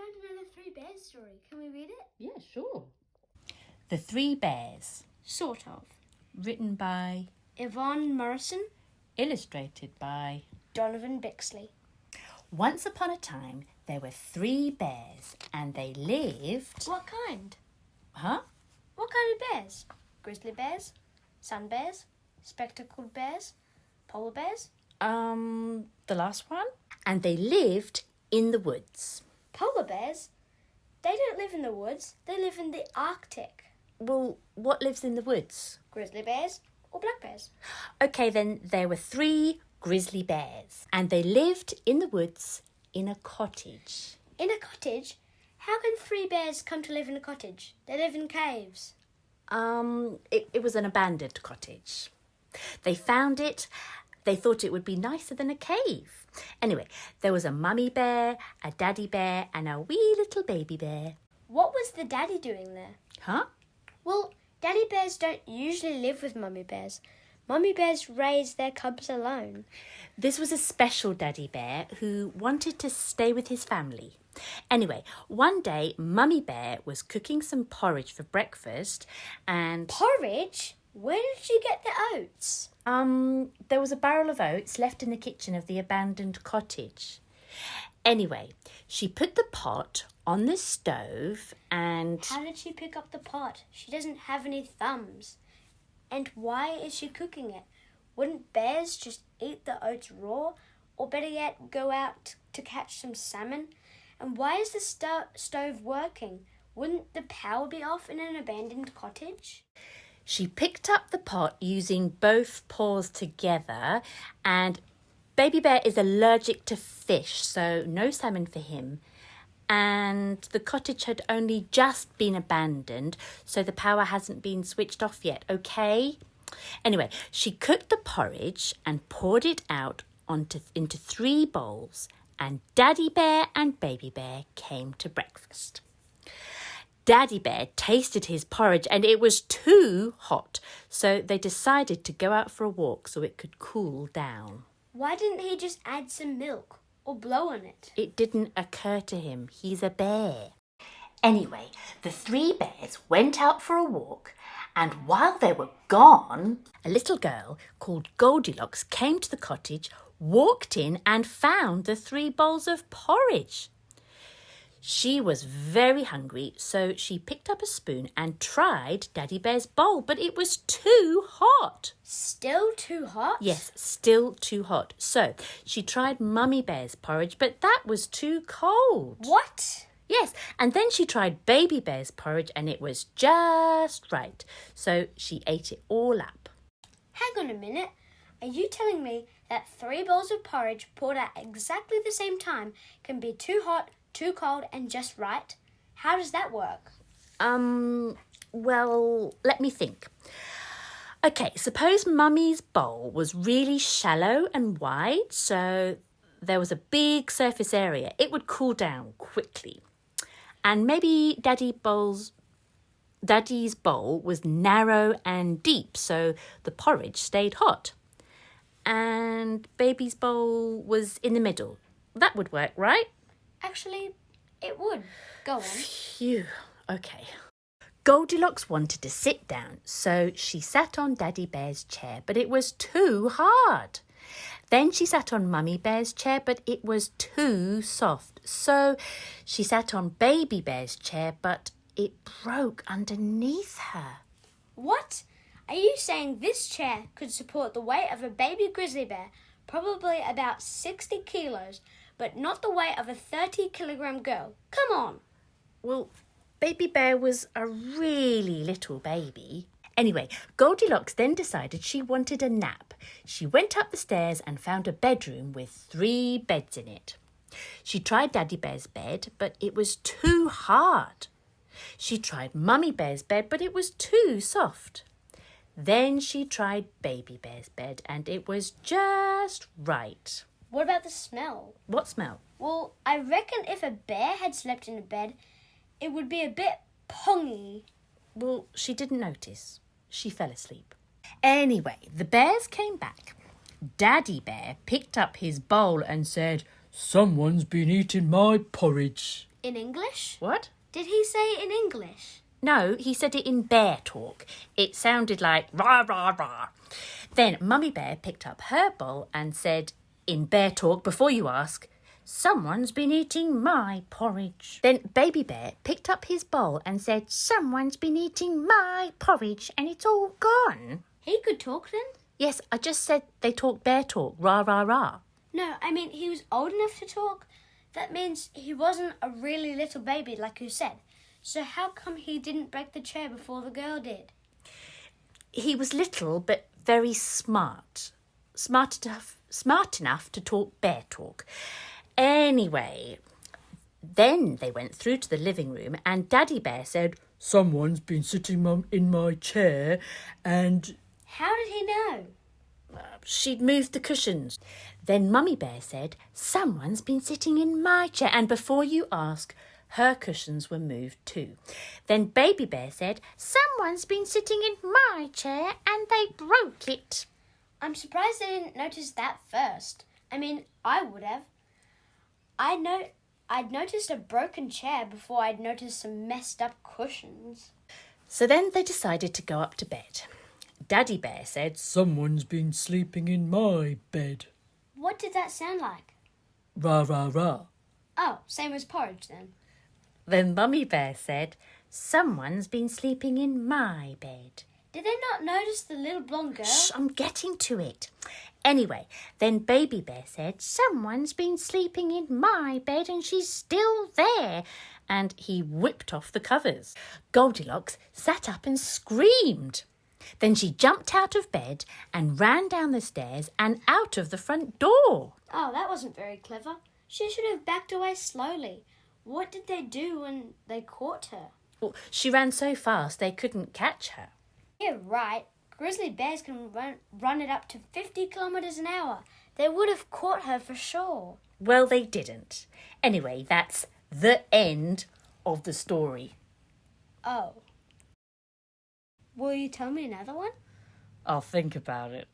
found another Three Bears story. Can we read it? Yeah, sure. The Three Bears. Sort of. Written by... Yvonne Morrison. Illustrated by... Donovan Bixley. Once upon a time, there were 3 bears and they lived... What kind? Huh? What kind of bears? Grizzly bears? Sun bears? Spectacled bears? Polar bears? The last one? And they lived in the woods. Polar bears? They don't live in the woods. They live in the Arctic. Well, what lives in the woods? Grizzly bears or black bears? Okay, then there were 3 grizzly bears and they lived in the woods in a cottage. In a cottage? How can 3 bears come to live in a cottage? They live in caves. It was an abandoned cottage. They found it. They thought it would be nicer than a cave. Anyway, there was a mummy bear, a daddy bear, and a wee little baby bear. What was the daddy doing there? Huh? Well, daddy bears don't usually live with mummy bears. Mummy bears raise their cubs alone. This was a special daddy bear who wanted to stay with his family. Anyway, one day, Mummy Bear was cooking some porridge for breakfast and... Porridge? Where did she get the oats? There was a barrel of oats left in the kitchen of the abandoned cottage. Anyway, she put the pot on the stove and... How did she pick up the pot? She doesn't have any thumbs. And why is she cooking it? Wouldn't bears just eat the oats raw? Or better yet, go out to catch some salmon? And why is the stove working? Wouldn't the power be off in an abandoned cottage? She picked up the pot using both paws together, and Baby Bear is allergic to fish, so no salmon for him. And the cottage had only just been abandoned, so the power hasn't been switched off yet, okay? Anyway, she cooked the porridge and poured it out into 3 bowls, and Daddy Bear and Baby Bear came to breakfast. Daddy Bear tasted his porridge and it was too hot, so they decided to go out for a walk so it could cool down. Why didn't he just add some milk or blow on it? It didn't occur to him. He's a bear. Anyway, the 3 bears went out for a walk, and while they were gone, a little girl called Goldilocks came to the cottage, walked in and found the 3 bowls of porridge. She was very hungry, so she picked up a spoon and tried Daddy Bear's bowl, but it was too hot. Still too hot? Yes, still too hot. So she tried Mummy Bear's porridge, but that was too cold. What? Yes, and then she tried Baby Bear's porridge and it was just right. So she ate it all up. Hang on a minute. Are you telling me that 3 bowls of porridge poured at exactly the same time can be too hot, too cold and just right? How does that work? Well, let me think. Okay, suppose Mummy's bowl was really shallow and wide, so there was a big surface area. It would cool down quickly. And maybe Daddy's bowl was narrow and deep, so the porridge stayed hot. And Baby's bowl was in the middle. That would work, right? Actually, it would. Go on. Phew. Okay. Goldilocks wanted to sit down, so she sat on Daddy Bear's chair, but it was too hard. Then she sat on Mummy Bear's chair, but it was too soft. So she sat on Baby Bear's chair, but it broke underneath her. What? Are you saying this chair could support the weight of a baby grizzly bear, probably about 60 kilos, but not the weight of a 30-kilogram girl? Come on. Well, Baby Bear was a really little baby. Anyway, Goldilocks then decided she wanted a nap. She went up the stairs and found a bedroom with 3 beds in it. She tried Daddy Bear's bed, but it was too hard. She tried Mummy Bear's bed, but it was too soft. Then she tried Baby Bear's bed, and it was just right. What about the smell? What smell? Well, I reckon if a bear had slept in a bed, it would be a bit pongy. Well, she didn't notice. She fell asleep. Anyway, the bears came back. Daddy Bear picked up his bowl and said, "Someone's been eating my porridge." In English? What? Did he say it in English? No, he said it in bear talk. It sounded like rah, rah, rah. Then Mummy Bear picked up her bowl and said, in bear talk, before you ask, someone's been eating my porridge. Then Baby Bear picked up his bowl and said, someone's been eating my porridge and it's all gone. He could talk then? Yes, I just said they talk bear talk, rah, rah, rah. No, I mean he was old enough to talk. That means he wasn't a really little baby like you said. So how come he didn't break the chair before the girl did? He was little but very smart. Smart enough to talk bear talk. Anyway, then they went through to the living room and Daddy Bear said, someone's been sitting in my chair and How did he know? she'd moved the cushions. Then Mummy Bear said, someone's been sitting in my chair and before you ask, her cushions were moved too. Then Baby Bear said, someone's been sitting in my chair and they broke it. I'm surprised they didn't notice that first. I mean, I would have. I'd noticed a broken chair before I'd noticed some messed up cushions. So then they decided to go up to bed. Daddy Bear said, someone's been sleeping in my bed. What did that sound like? Rah, rah, rah. Oh, same as porridge then. Then Mummy Bear said, someone's been sleeping in my bed. Did they not notice the little blonde girl? Shh, I'm getting to it. Anyway, then Baby Bear said, someone's been sleeping in my bed and she's still there. And he whipped off the covers. Goldilocks sat up and screamed. Then she jumped out of bed and ran down the stairs and out of the front door. Oh, that wasn't very clever. She should have backed away slowly. What did they do when they caught her? Well, she ran so fast they couldn't catch her. Yeah, right. Grizzly bears can run it up to 50 kilometres an hour. They would have caught her for sure. Well, they didn't. Anyway, that's the end of the story. Oh. Will you tell me another one? I'll think about it.